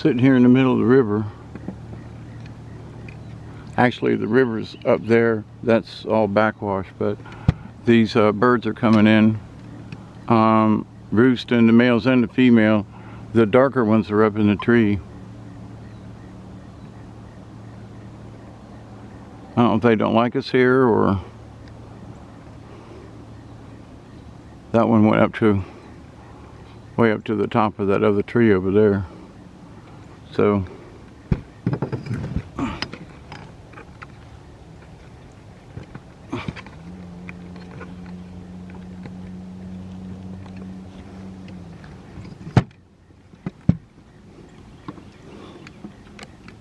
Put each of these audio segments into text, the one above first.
Sitting here in the middle of the river. Actually, the river's up there. That's all backwash, but these birds are coming in, roosting, the males and the female. The darker ones are up in the tree. I don't know if they don't like us here, or that one went up to way up to the top of that other tree over there. So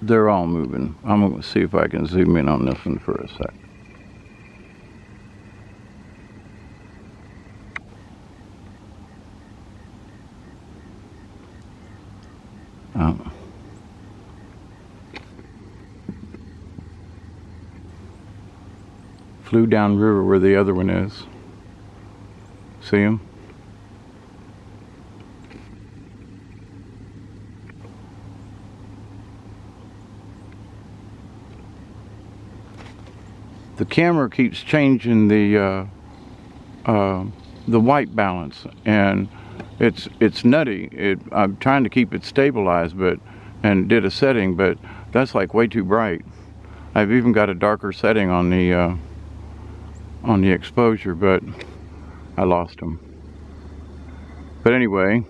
they're all moving. I'm going to see if I can zoom in on this one for a sec. Flew downriver where the other one is. See him? The camera keeps changing the white balance, and it's nutty. I'm trying to keep it stabilized, and did a setting, but that's like way too bright. I've even got a darker setting on the exposure, but I lost them. But anyway,